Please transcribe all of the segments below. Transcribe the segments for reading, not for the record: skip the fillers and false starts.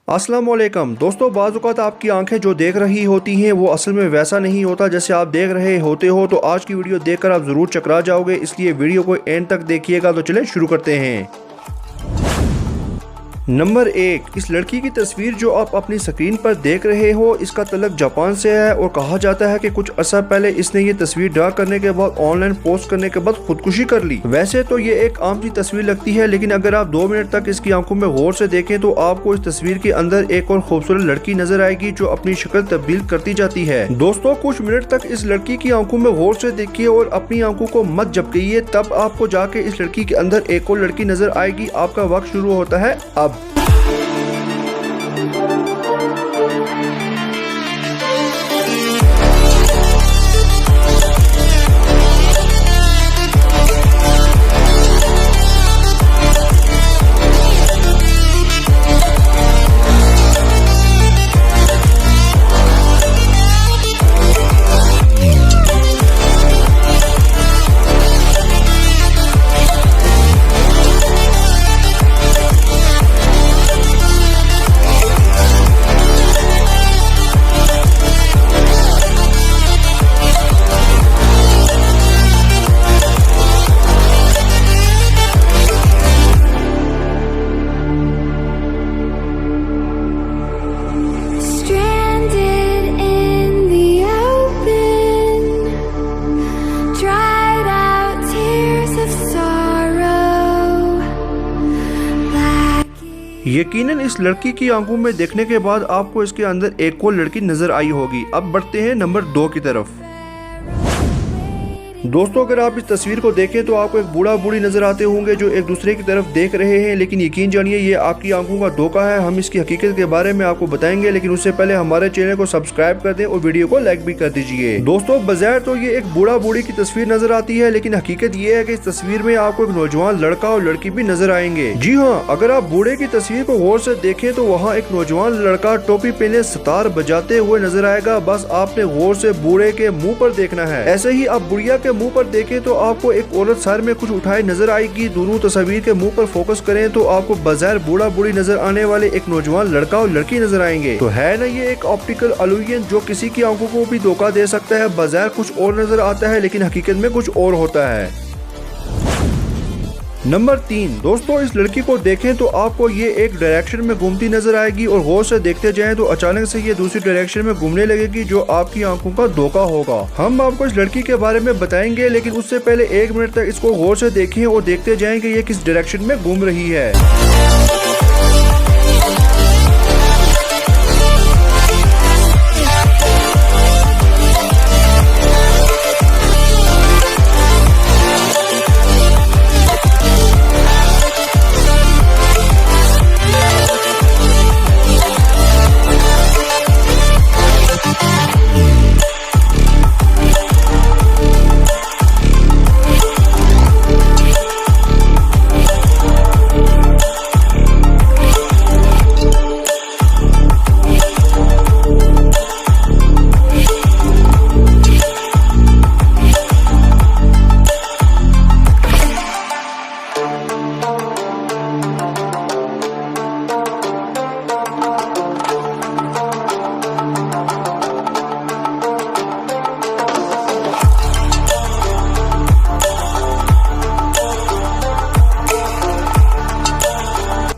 अस्सलाम वालेकुम दोस्तों, बाज़ औक़ात आपकी आंखें जो देख रही होती हैं वो असल में वैसा नहीं होता जैसे आप देख रहे होते हो। तो आज की वीडियो देखकर आप ज़रूर चकरा जाओगे, इसलिए वीडियो को एंड तक देखिएगा। तो चलें शुरू करते हैं। नंबर 1, इस लड़की की तस्वीर जो आप अपनी स्क्रीन पर देख रहे हो इसका तल्लुक जापान से है और कहा जाता है कि कुछ अर्सा पहले इसने ये तस्वीर ड्रा करने के बाद ऑनलाइन पोस्ट करने के बाद खुदकुशी कर ली। वैसे तो ये एक आम सी तस्वीर लगती है, लेकिन अगर आप 2 मिनट तक इसकी आंखों में गौर से देखें तो आपको इस तस्वीर के अंदर एक और खूबसूरत लड़की नजर आएगी जो अपनी शक्ल तब्दील करती जाती है। दोस्तों, कुछ मिनट तक इस लड़की की आंखों में गौर से देखिए और अपनी आंखों को मत झपकिए, तब आपको जाके इस लड़की के अंदर एक और लड़की नजर आएगी। आपका वक्त शुरू होता है अब। यकीनन इस लड़की की आंखों में देखने के बाद आपको इसके अंदर एक और लड़की नजर आई होगी। अब बढ़ते हैं नंबर 2 की तरफ। दोस्तों, अगर आप इस तस्वीर को देखें तो आपको एक बूढ़ा बूढ़ी नजर आते होंगे जो एक दूसरे की तरफ देख रहे हैं, लेकिन यकीन जानिए ये आपकी आंखों का धोखा है। हम इसकी हकीकत के बारे में आपको बताएंगे, लेकिन उससे पहले हमारे चैनल को सब्सक्राइब कर दें और वीडियो को लाइक भी कर दीजिए। दोस्तों, बज़ाहिर तो ये एक बूढ़ा बूढ़ी की तस्वीर नजर आती है, लेकिन हकीकत ये है कि इस तस्वीर में आपको एक नौजवान लड़का और लड़की भी नजर आएंगे। जी हाँ, अगर आप बूढ़े की तस्वीर को गौर से देखें तो वहाँ एक नौजवान लड़का टोपी पहने सितार बजाते हुए नजर आएगा। बस आपने गौर से बूढ़े के मुँह पर देखना है। ऐसे ही आप बुढ़िया के मुँह पर देखें तो आपको एक औरत सर में कुछ उठाए नजर आएगी। दोनों तस्वीर के मुंह पर फोकस करें तो आपको बज़ाहिर बूढ़ा बूढ़ी नजर आने वाले एक नौजवान लड़का और लड़की नजर आएंगे। तो है ना ये एक ऑप्टिकल इल्यूजन जो किसी की आंखों को भी धोखा दे सकता है। बज़ाहिर कुछ और नजर आता है लेकिन हकीकत में कुछ और होता है। नंबर 3, दोस्तों इस लड़की को देखें तो आपको ये एक डायरेक्शन में घूमती नजर आएगी और गौर से देखते जाएं तो अचानक से ये दूसरी डायरेक्शन में घूमने लगेगी जो आपकी आंखों का धोखा होगा। हम आपको इस लड़की के बारे में बताएंगे, लेकिन उससे पहले 1 मिनट तक इसको गौर से देखें और देखते जाएं कि ये किस डायरेक्शन में घूम रही है।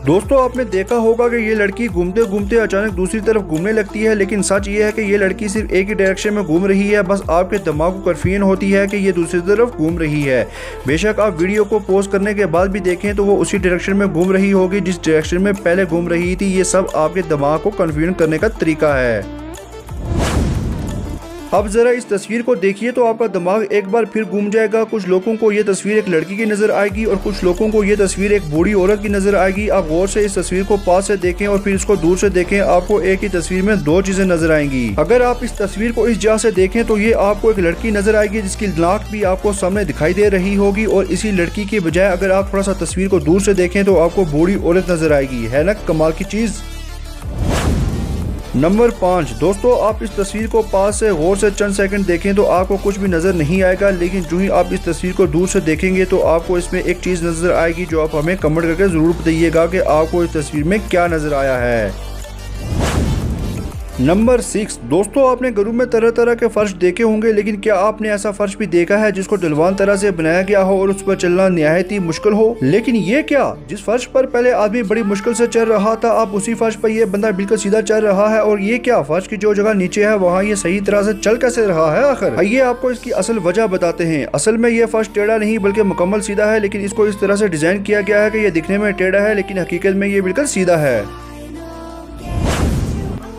दोस्तों, आपने देखा होगा कि ये लड़की घूमते घूमते अचानक दूसरी तरफ घूमने लगती है, लेकिन सच ये है कि ये लड़की सिर्फ एक ही डायरेक्शन में घूम रही है। बस आपके दिमाग को कन्फ्यूजन होती है कि ये दूसरी तरफ घूम रही है। बेशक आप वीडियो को पॉज करने के बाद भी देखें तो वो उसी डायरेक्शन में घूम रही होगी जिस डायरेक्शन में पहले घूम रही थी। ये सब आपके दिमाग को कन्फ्यूजन करने का तरीका है। अब जरा इस तस्वीर को देखिए तो आपका दिमाग एक बार फिर घूम जाएगा। कुछ लोगों को ये तस्वीर एक लड़की की नजर आएगी और कुछ लोगों को ये तस्वीर एक बूढ़ी औरत की नजर आएगी। आप गौर से इस तस्वीर को पास से देखें और फिर इसको दूर से देखें, आपको एक ही तस्वीर में 2 चीजें नजर आएंगी। अगर आप इस तस्वीर को इस जगह से देखें तो ये आपको एक लड़की नजर आएगी जिसकी नाक भी आपको सामने दिखाई दे रही होगी, और इसी लड़की के बजाय अगर आप थोड़ा सा तस्वीर को दूर से देखें तो आपको बूढ़ी औरत नजर आएगी। है ना कमाल की चीज। नंबर 5, दोस्तों आप इस तस्वीर को पास से गौर से चंद सेकंड देखें तो आपको कुछ भी नज़र नहीं आएगा, लेकिन जो ही आप इस तस्वीर को दूर से देखेंगे तो आपको इसमें एक चीज़ नज़र आएगी जो आप हमें कमेंट करके ज़रूर बताइएगा कि आपको इस तस्वीर में क्या नज़र आया है। नंबर 6 दोस्तों, आपने घरों में तरह तरह के फर्श देखे होंगे, लेकिन क्या आपने ऐसा फर्श भी देखा है जिसको दिलवान तरह से बनाया गया हो और उस पर चलना निहायत ही मुश्किल हो। लेकिन ये क्या, जिस फर्श पर पहले आदमी बड़ी मुश्किल से चल रहा था, अब उसी फर्श पर ये बंदा बिल्कुल सीधा चल रहा है। और ये क्या, फर्श की जो जगह नीचे है वहाँ ये सही तरह से चल कैसे रहा है आखिर। आइए आपको इसकी असल वजह बताते हैं। असल में ये फर्श टेढ़ा नहीं बल्कि मुकम्मल सीधा है, लेकिन इसको इस तरह से डिजाइन किया गया है कि ये दिखने में टेढ़ा है लेकिन हकीकत में ये बिल्कुल सीधा है।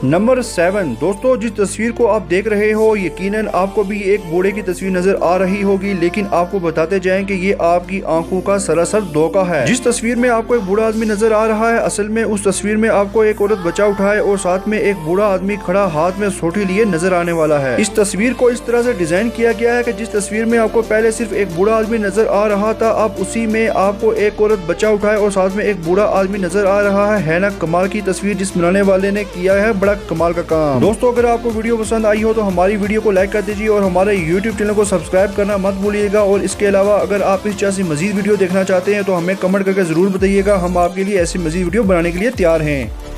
नंबर 7 दोस्तों, जिस तस्वीर को आप देख रहे हो यकीनन आपको भी एक बूढ़े की तस्वीर नजर आ रही होगी, लेकिन आपको बताते जाएं कि ये आपकी आंखों का सरासर धोखा है। जिस तस्वीर में आपको एक बूढ़ा आदमी नजर आ रहा है, असल में उस तस्वीर में आपको एक औरत बच्चा उठाए और साथ में एक बूढ़ा आदमी खड़ा हाथ में सोटी लिए नजर आने वाला है। इस तस्वीर को इस तरह से डिजाइन किया गया है कि जिस तस्वीर में आपको पहले सिर्फ एक बूढ़ा आदमी नजर आ रहा था, अब उसी में आपको एक औरत बच्चा उठाए और साथ में एक बूढ़ा आदमी नजर आ रहा है ना कमाल की तस्वीर जिस बनाने वाले ने किया है, बड़ा कमाल का काम। दोस्तों, अगर आपको वीडियो पसंद आई हो तो हमारी वीडियो को लाइक कर दीजिए और हमारे YouTube चैनल को सब्सक्राइब करना मत भूलिएगा। और इसके अलावा अगर आप इस जैसी मजीद वीडियो देखना चाहते हैं तो हमें कमेंट करके जरूर बताइएगा, हम आपके लिए ऐसी मजीद वीडियो बनाने के लिए तैयार हैं।